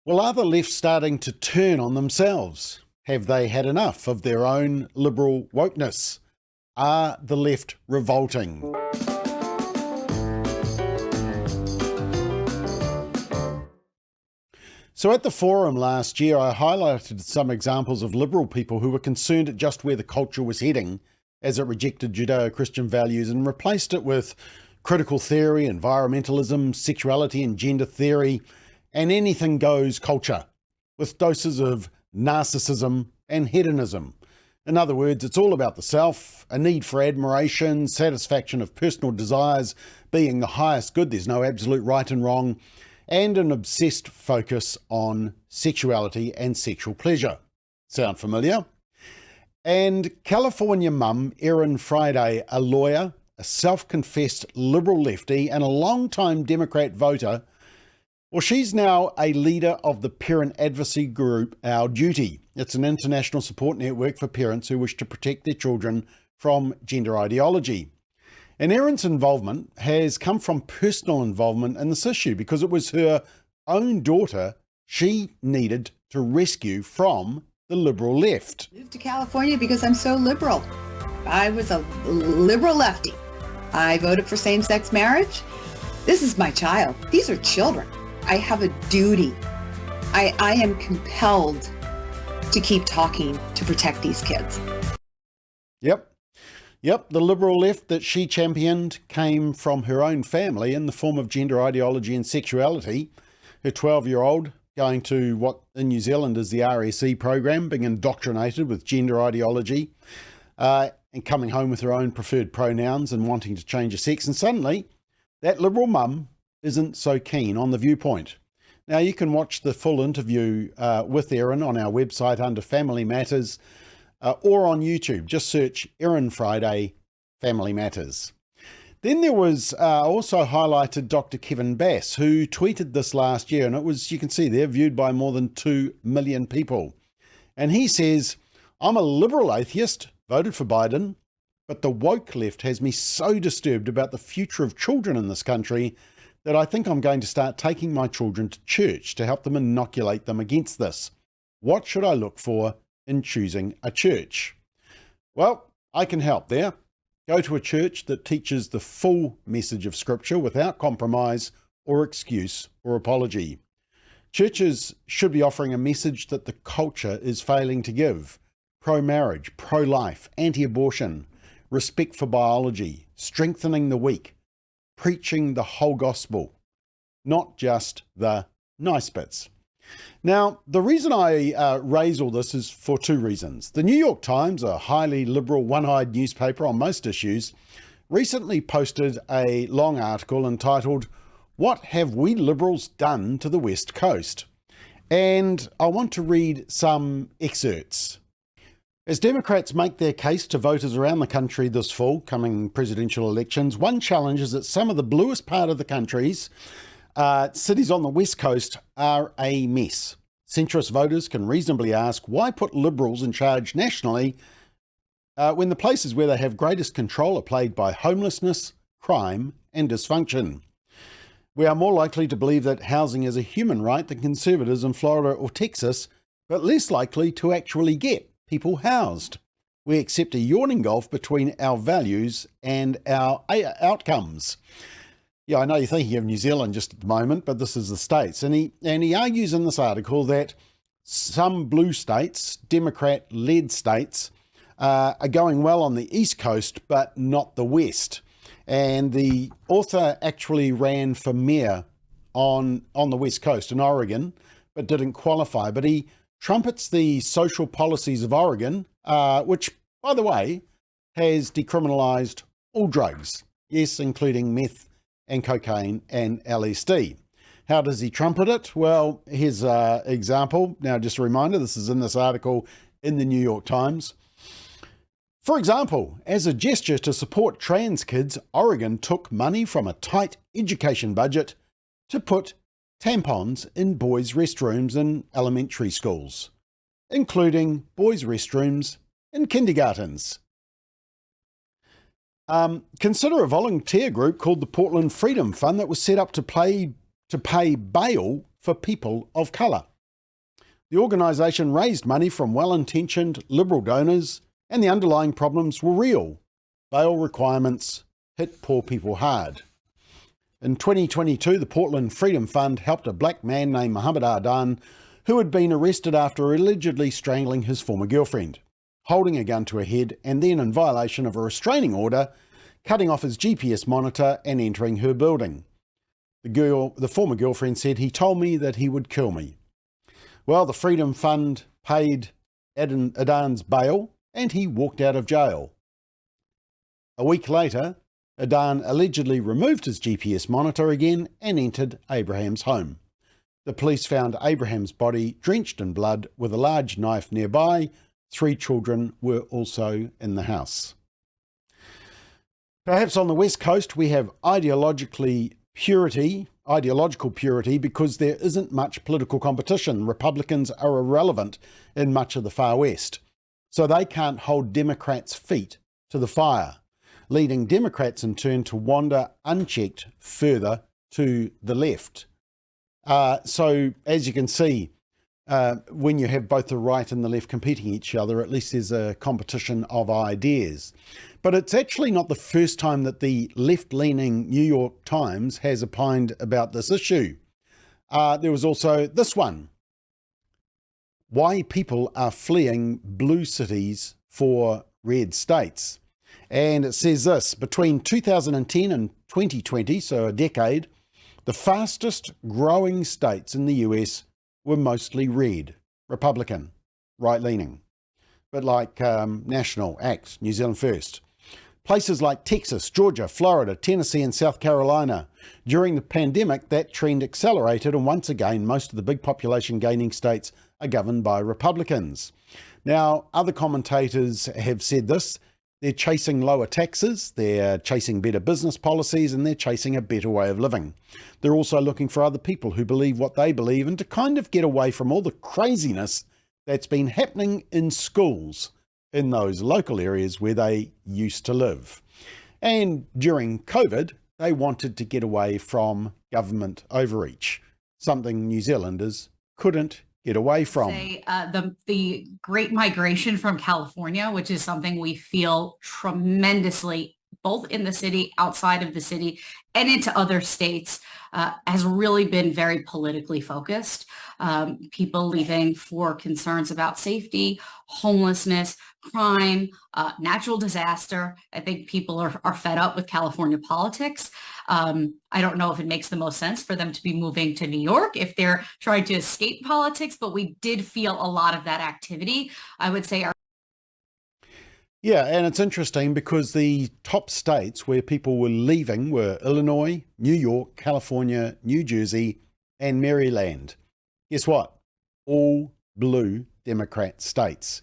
Well, are the left starting to turn on themselves? Have they had enough of their own liberal wokeness? Are the left revolting? So at the forum last year, I highlighted some examples of liberal people who were concerned at just where the culture was heading as it rejected Judeo-Christian values and replaced it with critical theory, environmentalism, sexuality and gender theory, and anything goes culture, with doses of narcissism and hedonism. In other words, it's all about the self, a need for admiration, satisfaction of personal desires being the highest good, there's no absolute right and wrong, and an obsessed focus on sexuality and sexual pleasure. Sound familiar? And California mum Erin Friday, a lawyer, a self-confessed liberal lefty, and a long-time Democrat voter, well, she's now a leader of the parent advocacy group Our Duty. It's an international support network for parents who wish to protect their children from gender ideology. And Erin's involvement has come from personal involvement in this issue because it was her own daughter she needed to rescue from the liberal left. I moved to California because I'm so liberal. I was a liberal lefty. I voted for same-sex marriage. This is my child. These are children. I have a duty. I am compelled to keep talking to protect these kids. Yep, the liberal left that she championed came from her own family in the form of gender ideology and sexuality. Her 12-year-old going to what in New Zealand is the RSE program, being indoctrinated with gender ideology, and coming home with her own preferred pronouns and wanting to change her sex. And suddenly, that liberal mum isn't so keen on the viewpoint. Now, you can watch the full interview with Erin on our website under Family Matters, or on YouTube. Just search Erin Friday Family Matters. Then there was also highlighted Dr. Kevin Bass, who tweeted this last year, and it was, you can see there, viewed by more than 2 million people. And he says, I'm a liberal atheist, voted for Biden, but the woke left has me so disturbed about the future of children in this country that I think I'm going to start taking my children to church to help them inoculate them against this. What should I look for in choosing a church? Well, I can help there. Go to a church that teaches the full message of Scripture without compromise or excuse or apology. Churches should be offering a message that the culture is failing to give: pro-marriage, pro-life, anti-abortion, respect for biology, strengthening the weak, preaching the whole gospel, not just the nice bits. Now, the reason I raise all this is for 2 reasons. The New York Times, a highly liberal, one-eyed newspaper on most issues, recently posted a long article entitled, "What Have We Liberals Done to the West Coast?" And I want to read some excerpts. As Democrats make their case to voters around the country this fall, coming presidential elections, one challenge is that some of the bluest part of the country's cities on the West Coast are a mess. Centrist voters can reasonably ask, why put Liberals in charge nationally when the places where they have greatest control are plagued by homelessness, crime and dysfunction? We are more likely to believe that housing is a human right than conservatives in Florida or Texas, but less likely to actually get people housed. We accept a yawning gulf between our values and our outcomes. Yeah, I know you're thinking of New Zealand just at the moment, but this is the States. And he argues in this article that some blue states, Democrat-led states, are going well on the East Coast, but not the West. And the author actually ran for mayor on the West Coast in Oregon, but didn't qualify. But he trumpets the social policies of Oregon, which, by the way, has decriminalised all drugs. Yes, including meth and cocaine and LSD. How does he trumpet it? Well, here's an example. Now, just a reminder, this is in this article in the New York Times. For example, as a gesture to support trans kids, Oregon took money from a tight education budget to put tampons in boys' restrooms in elementary schools, including boys' restrooms in kindergartens. Consider a volunteer group called the Portland Freedom Fund that was set up to pay bail for people of colour. The organisation raised money from well-intentioned Liberal donors, and the underlying problems were real. Bail requirements hit poor people hard. In 2022, the Portland Freedom Fund helped a black man named Muhammad Adan, who had been arrested after allegedly strangling his former girlfriend, holding a gun to her head, and then, in violation of a restraining order, cutting off his GPS monitor and entering her building. The former girlfriend said, "He told me that he would kill me." Well, the Freedom Fund paid Adan's bail and he walked out of jail. A week later, Adan allegedly removed his GPS monitor again and entered Abraham's home. The police found Abraham's body drenched in blood with a large knife nearby. 3 children were also in the house. Perhaps on the West Coast we have ideological purity because there isn't much political competition. Republicans are irrelevant in much of the far West, so they can't hold Democrats' feet to the fire, leading Democrats in turn to wander unchecked further to the left. So as you can see, when you have both the right and the left competing each other, at least there's a competition of ideas. But it's actually not the first time that the left-leaning New York Times has opined about this issue. There was also this one: why people are fleeing blue cities for red states. And it says this: between 2010 and 2020, so a decade, the fastest growing states in the US were mostly red, Republican, right-leaning, but like National, ACT, New Zealand First. Places like Texas, Georgia, Florida, Tennessee and South Carolina. During the pandemic, that trend accelerated, and once again, most of the big population gaining states are governed by Republicans. Now, other commentators have said this: they're chasing lower taxes, they're chasing better business policies, and they're chasing a better way of living. They're also looking for other people who believe what they believe and to kind of get away from all the craziness that's been happening in schools in those local areas where they used to live. And during COVID, they wanted to get away from government overreach, something New Zealanders couldn't get away from. The great migration from California, which is something we feel tremendously both in the city, outside of the city, and into other states, has really been very politically focused. People leaving for concerns about safety, homelessness, crime, natural disaster. I think people are fed up with California politics. I don't know if it makes the most sense for them to be moving to New York if they're trying to escape politics, but we did feel a lot of that activity. I would say Yeah, and it's interesting because the top states where people were leaving were Illinois, New York, California, New Jersey, and Maryland. Guess what? All blue Democrat states.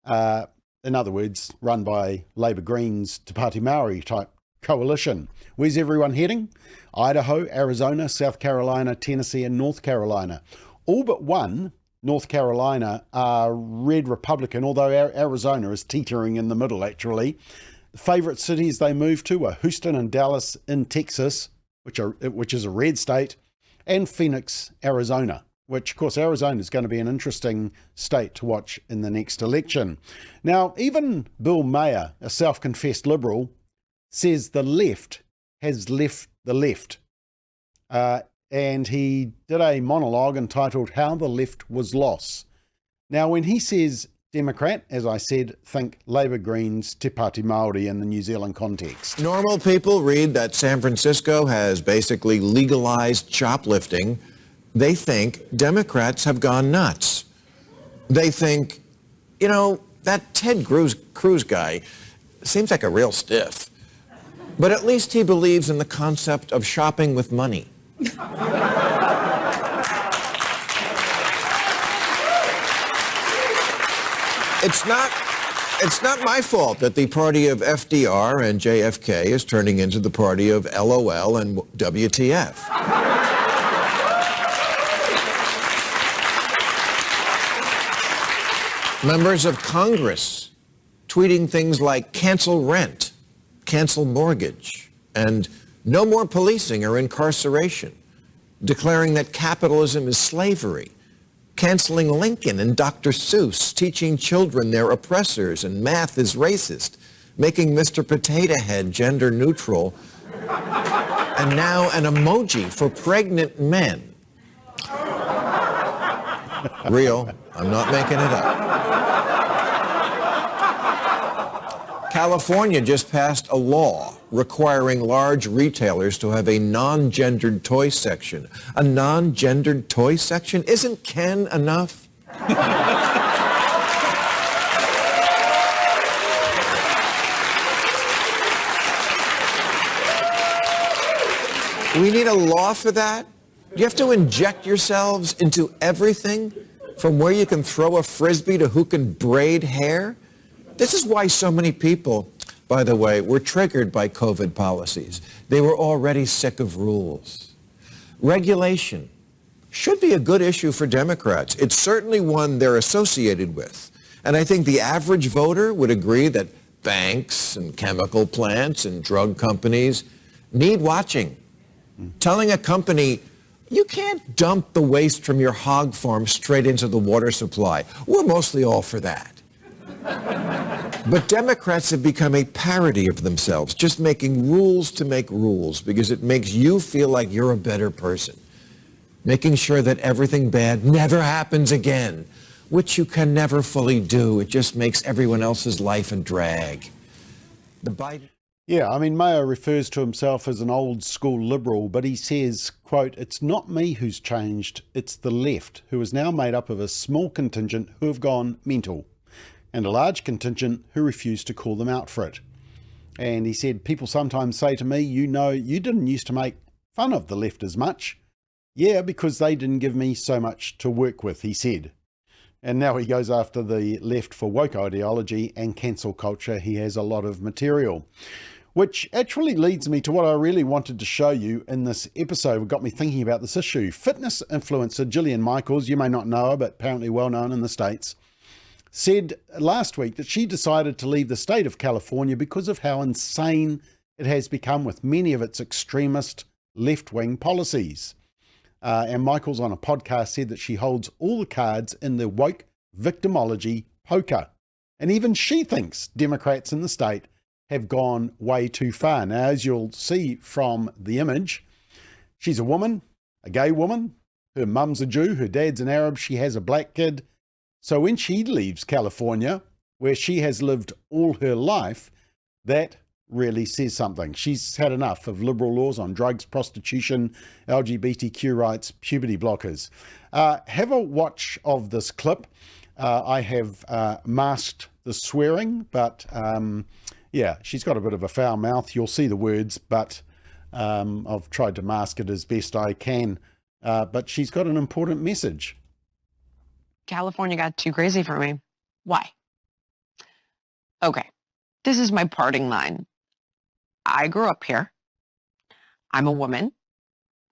In other words, run by Labour Greens Te Pāti Maori type coalition. Where's everyone heading? Idaho, Arizona, South Carolina, Tennessee, and North Carolina. All but one, North Carolina, are red Republican, although Arizona is teetering in the middle, actually. The favourite cities they moved to were Houston and Dallas in Texas, which is a red state, and Phoenix, Arizona, which, of course, Arizona is going to be an interesting state to watch in the next election. Now, even Bill Maher, a self-confessed liberal, says the left has left the left. And he did a monologue entitled How the Left Was Lost. Now, when he says Democrat, as I said, think Labour Greens Te Pāti Māori in the New Zealand context. Normal people read that San Francisco has basically legalized shoplifting. They think Democrats have gone nuts. They think, you know, that Ted Cruz guy seems like a real stiff. But at least he believes in the concept of shopping with money. It's not my fault that the party of FDR and JFK is turning into the party of LOL and WTF. Members of Congress tweeting things like cancel rent, cancel mortgage, and no more policing or incarceration, declaring that capitalism is slavery, canceling Lincoln and Dr. Seuss, teaching children they're oppressors and math is racist, making Mr. Potato Head gender neutral, and now an emoji for pregnant men. Real, I'm not making it up. California just passed a law requiring large retailers to have a non-gendered toy section. A non-gendered toy section? Isn't Ken enough? We need a law for that? You have to inject yourselves into everything, from where you can throw a frisbee to who can braid hair? This is why so many people, by the way, were triggered by COVID policies. They were already sick of rules. Regulation should be a good issue for Democrats. It's certainly one they're associated with. And I think the average voter would agree that banks and chemical plants and drug companies need watching. Telling a company, you can't dump the waste from your hog farm straight into the water supply. We're mostly all for that. But Democrats have become a parody of themselves, just making rules to make rules because it makes you feel like you're a better person. Making sure that everything bad never happens again, which you can never fully do. It just makes everyone else's life a drag. The Biden... Yeah, I mean, Mayo refers to himself as an old school liberal, but he says, quote, "It's not me who's changed, it's the left, who is now made up of a small contingent who have gone mental, and a large contingent who refuse to call them out for it." And he said, "People sometimes say to me, you know, you didn't used to make fun of the left as much." Yeah, because they didn't give me so much to work with, he said. And now he goes after the left for woke ideology and cancel culture. He has a lot of material. Which actually leads me to what I really wanted to show you in this episode. It got me thinking about this issue. Fitness influencer Jillian Michaels, you may not know her, but apparently well known in the States, said last week that she decided to leave the state of California because of how insane it has become with many of its extremist left-wing policies. And Michaels on a podcast said that she holds all the cards in the woke victimology poker. And even she thinks Democrats in the state have gone way too far. Now, as you'll see from the image, she's a woman, a gay woman. Her mum's a Jew, her dad's an Arab, she has a black kid. So when she leaves California, where she has lived all her life, that really says something. She's had enough of liberal laws on drugs, prostitution, LGBTQ rights, puberty blockers. Have a watch of this clip. I have masked the swearing, but yeah, she's got a bit of a foul mouth. You'll see the words, but I've tried to mask it as best I can. But she's got an important message. California got too crazy for me. Why? Okay, this is my parting line. I grew up here. I'm a woman.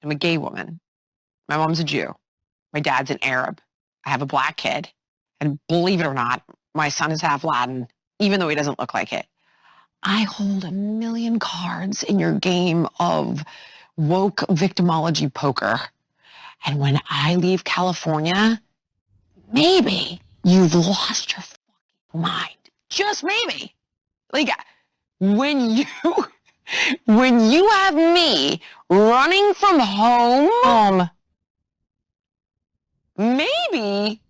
I'm a gay woman. My mom's a Jew. My dad's an Arab. I have a black kid. And believe it or not, my son is half Latin, even though he doesn't look like it. I hold 1 million cards in your game of woke victimology poker. And when I leave California, maybe you've lost your fucking mind. Just maybe. Like, when you have me running from home, maybe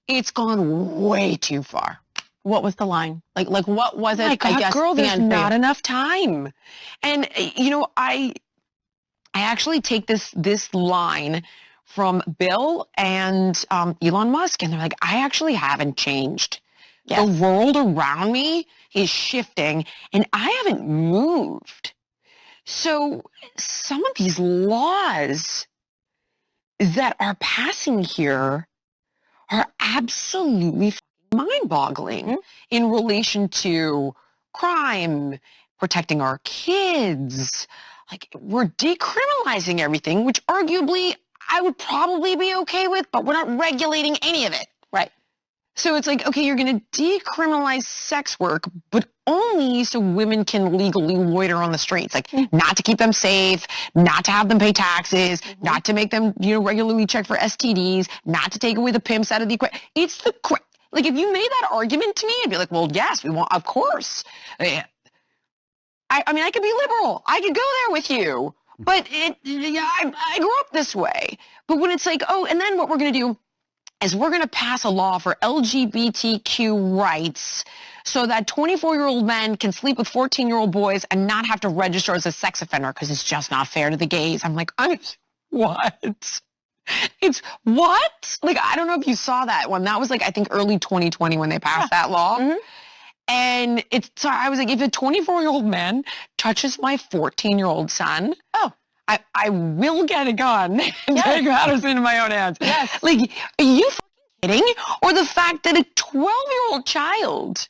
it's gone way too far. What was the line? Like what was it? I guess, girl, there's not enough time. And you know, I actually take this line from Bill and Elon Musk, and they're like, I actually haven't changed. Yes. The world around me is shifting, and I haven't moved. So some of these laws that are passing here are absolutely mind-boggling in relation to crime, protecting our kids. Like, we're decriminalizing everything, which arguably I would probably be okay with, but we're not regulating any of it. Right. So it's like, okay, you're going to decriminalize sex work, but only so women can legally loiter on the streets. Like, not to keep them safe, not to have them pay taxes, not to make them, regularly check for STDs, not to take away the pimps out of the equation. It's the like, if you made that argument to me, I'd be like, well, yes, we want, of course. I mean, I could be liberal. I could go there with you. But I grew up this way. But when it's like, oh, and then what we're going to do is we're going to pass a law for LGBTQ rights so that 24-year-old men can sleep with 14-year-old boys and not have to register as a sex offender because it's just not fair to the gays. I'm like, what? It's what? Like, I don't know if you saw that one. That was like, I think early 2020 when they passed that law. Mm-hmm. And so I was like, if a 24-year-old man touches my 14-year-old son, I will get a gun and take matters into my own hands. Yes. Like, are you fucking kidding? Or the fact that a 12-year-old child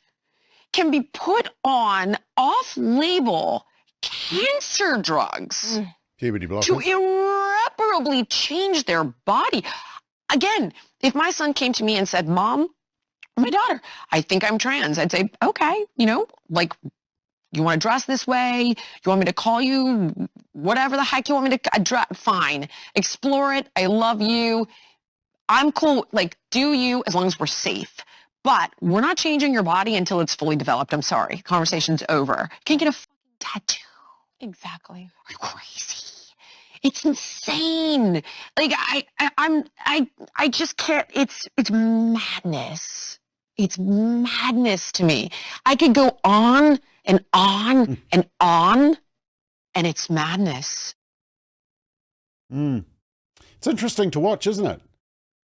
can be put on off-label cancer drugs puberty blockers to irreparably change their body. Again, if my son came to me and said, Mom, my daughter, I think I'm trans, I'd say, okay, like, you want to dress this way? You want me to call you whatever the heck you want me to address? Fine. Explore it. I love you. I'm cool. Like, do you, as long as we're safe. But we're not changing your body until it's fully developed. I'm sorry. Conversation's over. Can't get a fucking tattoo. Exactly. Are you crazy? It's insane. Like, I just can't. It's madness. It's madness to me. I could go on and on and on, and it's madness. It's interesting to watch, isn't it?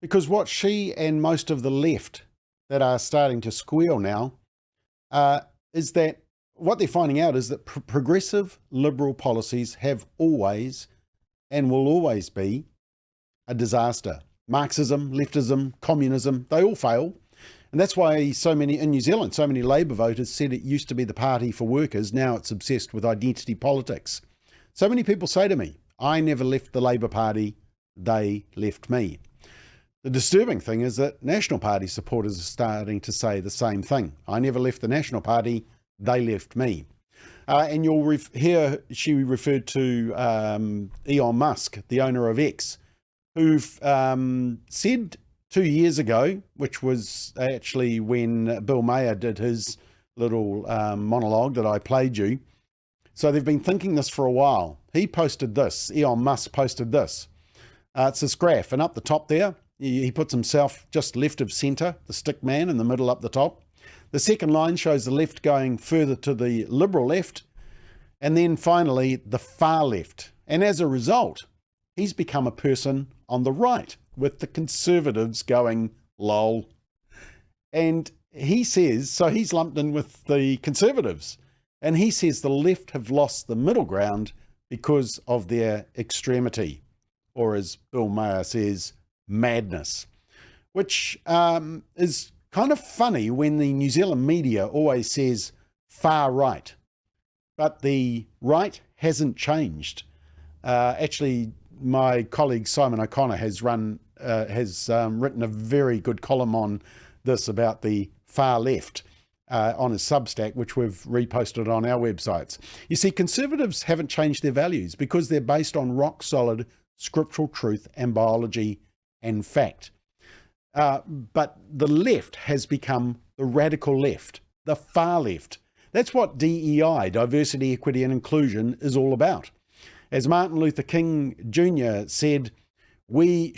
Because what she and most of the left that are starting to squeal now is that what they're finding out is that progressive liberal policies have always and will always be a disaster. Marxism, leftism, communism, they all fail. And that's why so many in New Zealand, so many Labour voters said it used to be the party for workers. Now it's obsessed with identity politics. So many people say to me, I never left the Labour Party, they left me. The disturbing thing is that National Party supporters are starting to say the same thing. I never left the National Party, they left me. And you'll hear she referred to Elon Musk, the owner of X, who've said 2 years ago, which was actually when Bill Maher did his little monologue that I played you. So they've been thinking this for a while. He posted this, Elon Musk posted this. It's this graph, and up the top there, he puts himself just left of centre, the stick man in the middle up the top. The second line shows the left going further to the liberal left, and then finally the far left. And as a result, he's become a person on the right, with the conservatives going, lol. And he says, so he's lumped in with the conservatives. And he says the left have lost the middle ground because of their extremity, or as Bill Maher says, madness, which is kind of funny when the New Zealand media always says far right, but the right hasn't changed. Actually, my colleague Simon O'Connor has written a very good column on this about the far left on his Substack, which we've reposted on our websites. You see, conservatives haven't changed their values because they're based on rock solid scriptural truth and biology and fact. But the left has become the radical left, the far left. That's what DEI, diversity, equity and inclusion, is all about. As Martin Luther King Jr. said, we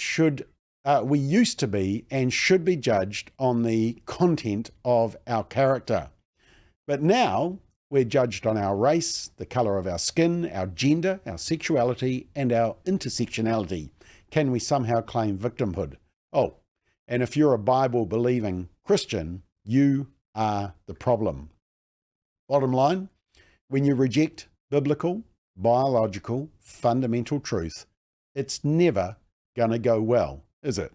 used to be and should be judged on the content of our character. But now we're judged on our race, the colour of our skin, our gender, our sexuality, and our intersectionality. Can we somehow claim victimhood? Oh, and if you're a Bible-believing Christian, you are the problem. Bottom line, when you reject biblical, biological, fundamental truth, it's never going to go well, is it?